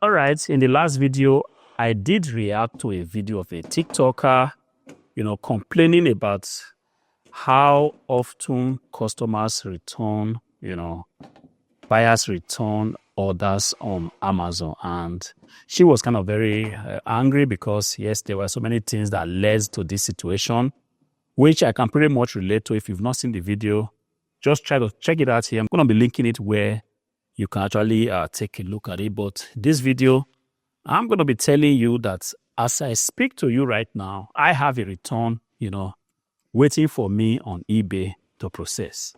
All right, in the last video, I did react to a video of a TikToker, complaining about how often customers return, buyers return orders on Amazon. And she was kind of very angry because, yes, there were so many things that led to this situation, which I can pretty much relate to. If you've not seen the video, just try to check it out here. I'm going to be linking it where you can actually take a look at it. But this video, I'm going to be telling you that as I speak to you right now, I have a return, waiting for me on eBay to process.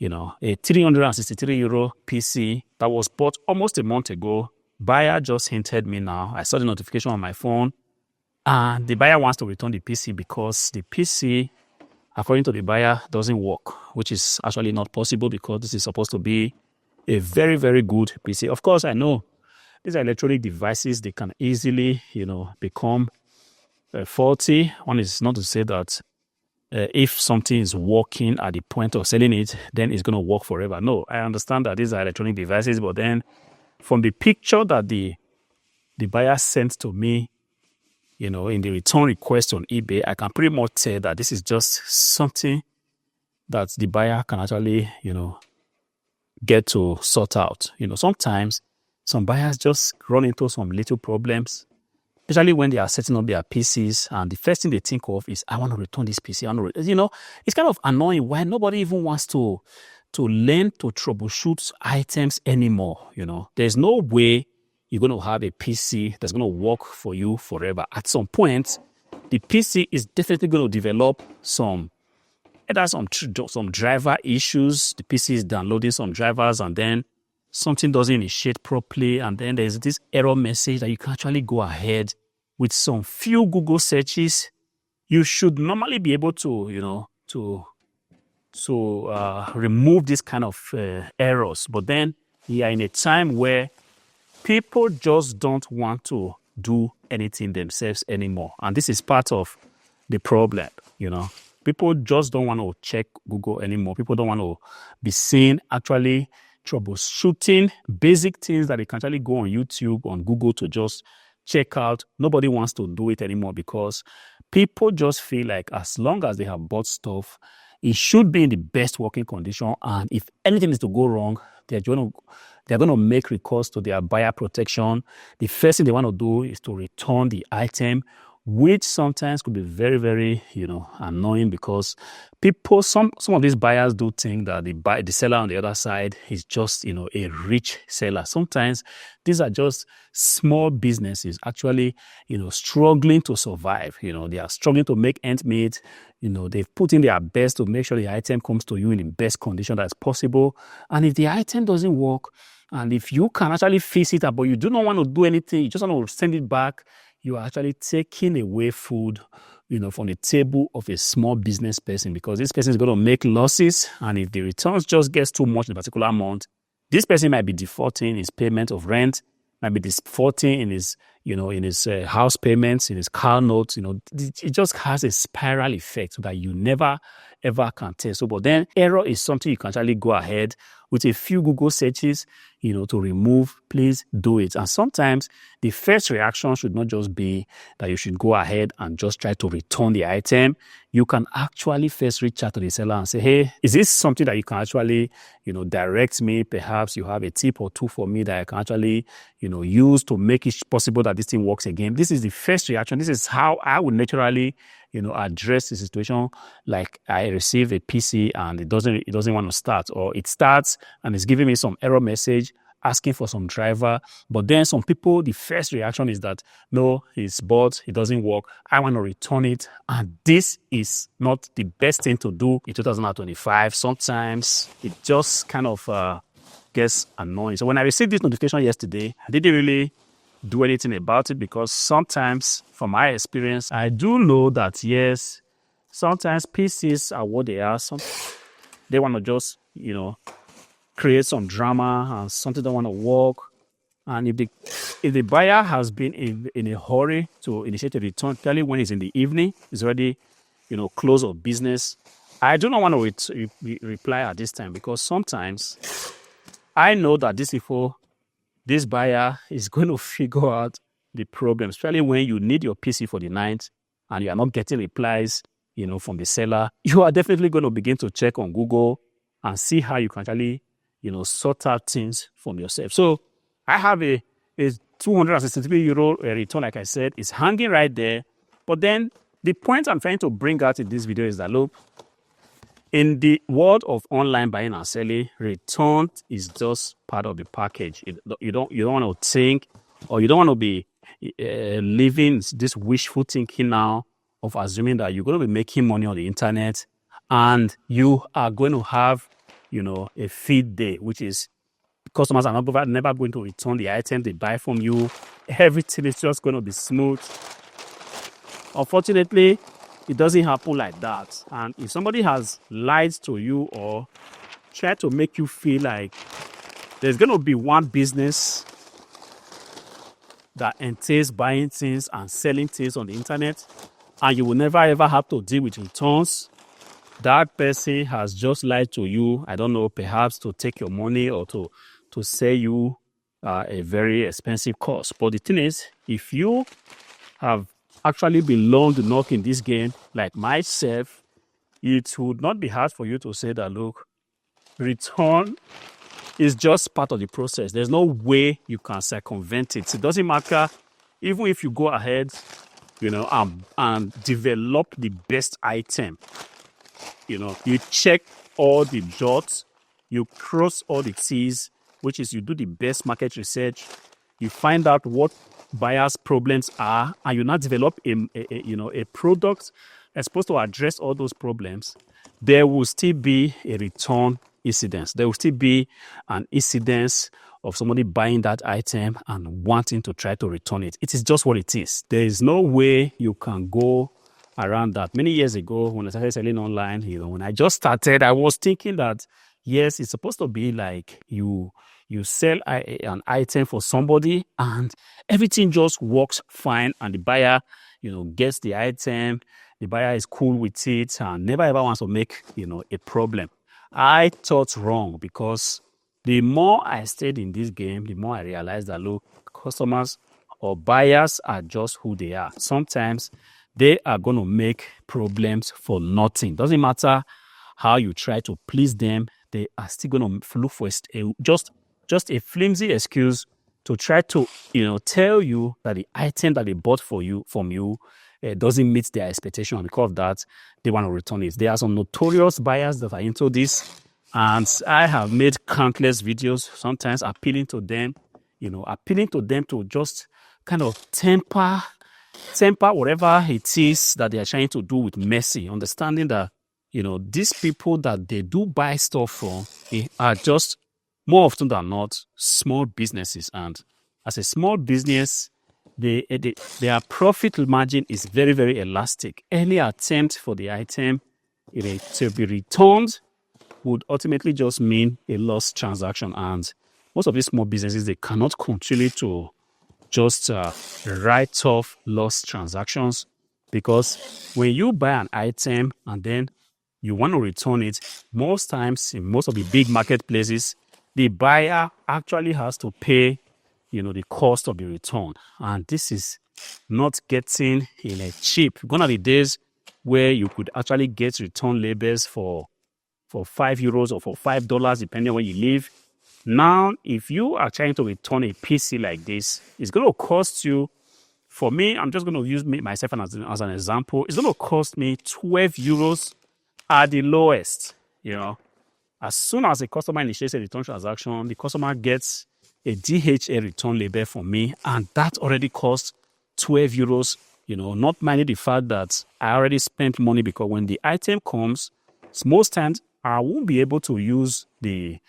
A 363 euro PC that was bought almost a month ago. Buyer just hinted me now. I saw the notification on my phone. And the buyer wants to return the PC because the PC, according to the buyer, doesn't work, which is actually not possible because this is supposed to be a very, very good PC. Of course, I know these are electronic devices. They can easily, become faulty. One is not to say that if something is working at the point of selling it, then it's going to work forever. No, I understand that these are electronic devices, but then from the picture that the buyer sent to me, in the return request on eBay, I can pretty much say that this is just something that the buyer can actually, get to sort out. Sometimes some buyers just run into some little problems, especially when they are setting up their PCs, and the first thing they think of is, I want to return this PC. It's kind of annoying why nobody even wants to learn to troubleshoot items anymore. There's no way you're going to have a PC that's going to work for you forever. At some point, the PC is definitely going to develop some driver issues. The PC is downloading some drivers and then something doesn't initiate properly, and then there's this error message that you can actually go ahead with some few Google searches. You should normally be able to, remove this kind of errors. But then we are in a time where people just don't want to do anything themselves anymore. And this is part of the problem, People just don't want to check Google anymore. People don't want to be seen actually troubleshooting basic things that they can actually go on YouTube, on Google to just check out. Nobody wants to do it anymore because people just feel like as long as they have bought stuff, it should be in the best working condition. And if anything is to go wrong, they're going to make recourse to their buyer protection. The first thing they want to do is to return the item, which sometimes could be very, very, annoying because some of these buyers do think that the seller on the other side is just, a rich seller. Sometimes these are just small businesses actually, struggling to survive. They are struggling to make ends meet. They've put in their best to make sure the item comes to you in the best condition that's possible. And if the item doesn't work, and if you can actually fix it up, but you do not want to do anything, you just want to send it back, you are actually taking away food, from the table of a small business person, because this person is going to make losses. And if the returns just gets too much in a particular month, this person might be defaulting his payment of rent, might be defaulting in his, house payments, in his car notes. It just has a spiral effect so that you never, ever can tell. So, but then error is something you can actually go ahead with a few Google searches, to remove. Please do it. And sometimes the first reaction should not just be that you should go ahead and just try to return the item. You can actually first reach out to the seller and say, hey, is this something that you can actually, direct me? Perhaps you have a tip or two for me that I can actually, use to make it possible that this thing works again. This is the first reaction. This is how I would naturally, address the situation. Like I receive a PC and it doesn't want to start, or it starts and it's giving me some error message asking for some driver. But then some people, the first reaction is that, no, it's bought, it doesn't work, I want to return it. And this is not the best thing to do in 2025. Sometimes it just kind of gets annoying. So when I received this notification yesterday, I didn't really do anything about it, because sometimes, from my experience, I do know that, yes, sometimes PCs are what they are. They want to just, create some drama, and something don't want to work. And if the buyer has been in a hurry to initiate a return, especially when it's in the evening, it's already, close of business, I do not want to reply at this time, because sometimes I know that these this buyer is going to figure out the problem, especially when you need your PC for the night and you are not getting replies, from the seller. You are definitely going to begin to check on Google and see how you can actually, sort out things from yourself. So I have a 263 euro return, like I said, is hanging right there. But then the point I'm trying to bring out in this video is that, look, in the world of online buying and selling, return is just part of the package. You don't want to think, or you don't want to be living this wishful thinking now of assuming that you're going to be making money on the internet and you are going to have, a feed day, which is customers are never going to return the item they buy from you. Everything is just going to be smooth. Unfortunately, it doesn't happen like that. And if somebody has lied to you or tried to make you feel like there's going to be one business that entails buying things and selling things on the internet, and you will never ever have to deal with returns, that person has just lied to you. I don't know, perhaps to take your money or to sell you a very expensive course. But the thing is, if you have actually been long enough in this game, like myself, it would not be hard for you to say that, look, return is just part of the process. There's no way you can circumvent it. It doesn't matter, even if you go ahead, and develop the best item. You check all the dots, you cross all the T's, which is you do the best market research, you find out what buyers' problems are, and you now develop a product that's supposed to address all those problems. There will still be a return incidence. There will still be an incidence of somebody buying that item and wanting to try to return it. It is just what it is. There is no way you can go around that. Many years ago, when I started selling online, when I just started, I was thinking that, yes, it's supposed to be like you sell an item for somebody and everything just works fine, and the buyer, gets the item, the buyer is cool with it and never ever wants to make, a problem. I thought wrong, because the more I stayed in this game, the more I realized that, look, customers or buyers are just who they are. Sometimes they are going to make problems for nothing. Doesn't matter how you try to please them, they are still going to look for just a flimsy excuse to try to, tell you that the item that they bought from you doesn't meet their expectation, and because of that, they want to return it. There are some notorious buyers that are into this, and I have made countless videos, sometimes appealing to them to just kind of temper whatever it is that they are trying to do with mercy, understanding that, these people that they do buy stuff from, they are just, more often than not, small businesses. And as a small business, their profit margin is very, very elastic. Any attempt for the item to be returned would ultimately just mean a lost transaction. And most of these small businesses, they cannot continue to just write off lost transactions, because when you buy an item and then you want to return it, most times in most of the big marketplaces, the buyer actually has to pay, the cost of the return. And this is not getting cheap. Gone are the days where you could actually get return labels for €5 or for $5, depending on where you live. Now, if you are trying to return a PC like this, it's going to cost you, for me, I'm just going to use myself as an example, it's going to cost me €12 at the lowest. As soon as a customer initiates a return transaction, the customer gets a DHA return label from me, and that already costs €12, not minding the fact that I already spent money, because when the item comes, most times I won't be able to use the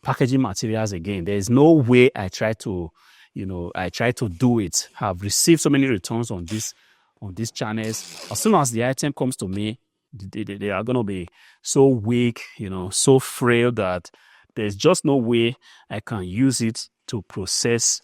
packaging materials again. There is no way I try to do it. I've received so many returns on these channels. As soon as the item comes to me, they are going to be so weak, so frail, that there's just no way I can use it to process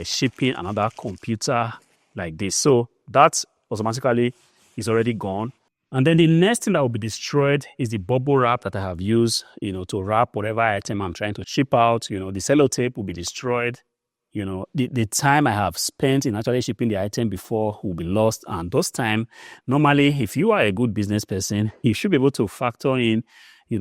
shipping another computer like this. So that automatically is already gone. And then the next thing that will be destroyed is the bubble wrap that I have used, to wrap whatever item I'm trying to ship out. The sellotape will be destroyed. the time I have spent in actually shipping the item before will be lost. And those time, normally, if you are a good business person, you should be able to factor in,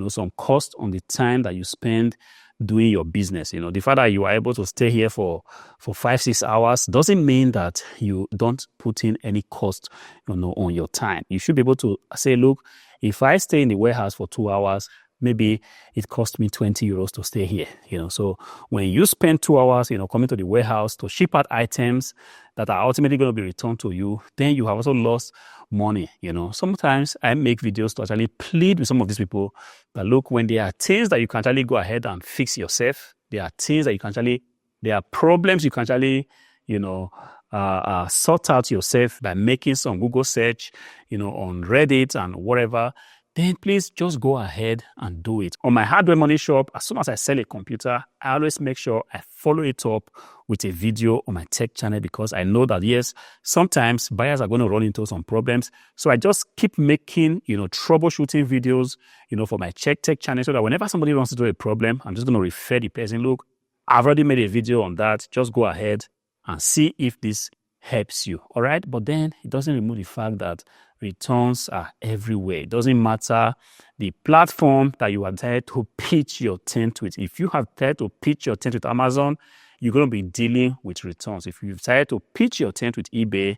some cost on the time that you spend doing your business. The fact that you are able to stay here for 5-6 hours doesn't mean that you don't put in any cost, on your time. You should be able to say, look, if I stay in the warehouse for 2 hours, maybe it cost me 20 euros to stay here, So when you spend 2 hours, coming to the warehouse to ship out items that are ultimately going to be returned to you, then you have also lost money, Sometimes I make videos to actually plead with some of these people that, look, when there are things that you can actually go ahead and fix yourself, there are things that you can actually, there are problems you can actually, sort out yourself by making some Google search, on Reddit and whatever, then please just go ahead and do it. On my hardware money shop, as soon as I sell a computer, I always make sure I follow it up with a video on my tech channel, because I know that, yes, sometimes buyers are going to run into some problems. So I just keep making, troubleshooting videos, for my tech channel, so that whenever somebody runs into a problem, I'm just going to refer the person, look, I've already made a video on that. Just go ahead and see if this helps you. All right. But then it doesn't remove the fact that returns are everywhere. It doesn't matter the platform that you are there to pitch your tent with. If you have tried to pitch your tent with Amazon, you're going to be dealing with returns. If you've tried to pitch your tent with eBay,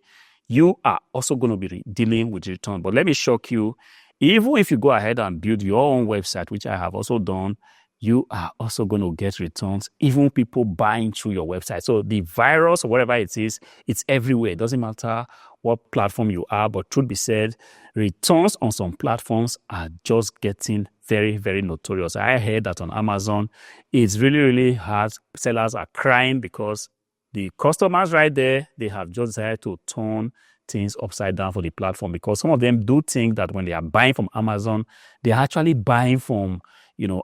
you are also going to be dealing with returns. But let me shock you, even if you go ahead and build your own website, which I have also done, you are also going to get returns, even people buying through your website. So the virus or whatever it is, it's everywhere. It doesn't matter what platform you are, but truth be said, returns on some platforms are just getting very, very notorious. I heard that on Amazon, it's really, really hard. Sellers are crying because the customers right there, they have just decided to turn things upside down for the platform, because some of them do think that when they are buying from Amazon, they're actually buying from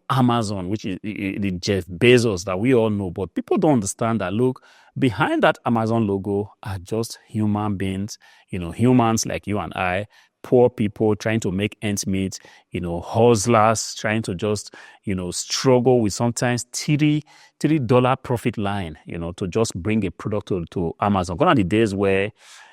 Amazon, which is the Jeff Bezos that we all know. But people don't understand that, look, behind that Amazon logo are just human beings, humans like you and I, poor people trying to make ends meet, hustlers trying to just, struggle with sometimes $3 profit line, to just bring a product to Amazon. Gone are the days where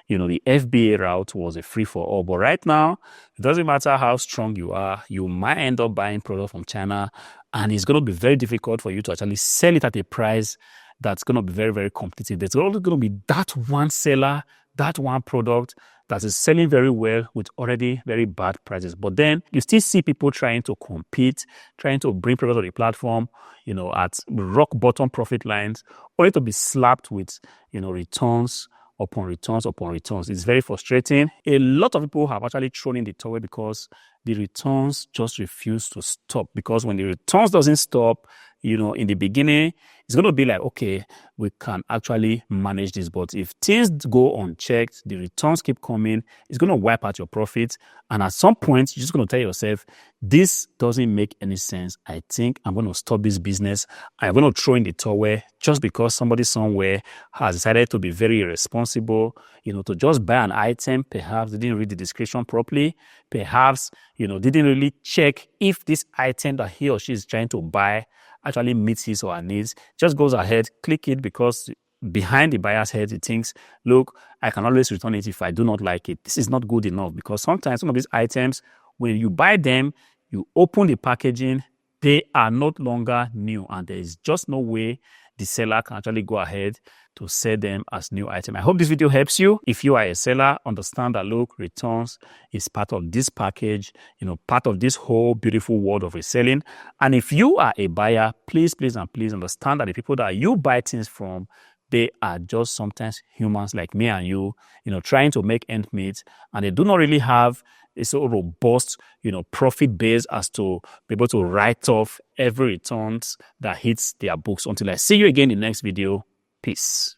the FBA route was a free for all. But right now, it doesn't matter how strong you are, you might end up buying product from China, and it's going to be very difficult for you to actually sell it at a price that's going to be very, very competitive. There's only going to be that one seller, that one product that is selling very well with already very bad prices. But then you still see people trying to compete, trying to bring products to the platform, at rock bottom profit lines, only to be slapped with, returns upon returns upon returns. It's very frustrating. A lot of people have actually thrown in the towel because the returns just refuse to stop. Because when the returns doesn't stop, in the beginning, it's going to be like, okay, we can actually manage this. But if things go unchecked, the returns keep coming, it's going to wipe out your profits. And at some point, you're just going to tell yourself, this doesn't make any sense. I think I'm going to stop this business. I'm going to throw in the towel just because somebody somewhere has decided to be very irresponsible, to just buy an item. Perhaps they didn't read the description properly. Perhaps, didn't really check if this item that he or she is trying to buy actually meets his or her needs. Just goes ahead, click it, because behind the buyer's head, he thinks, look, I can always return it if I do not like it. This is not good enough, because sometimes some of these items, when you buy them, you open the packaging, they are no longer new, and there is just no way the seller can actually go ahead to sell them as new item. I hope this video helps you. If you are a seller, understand that, look, returns is part of this package, part of this whole beautiful world of reselling. And if you are a buyer, please understand that the people that you buy things from, they are just sometimes humans like me and you, trying to make ends meet, and they do not really have a so robust, profit base as to be able to write off every returns that hits their books. Until I see you again in the next video, peace.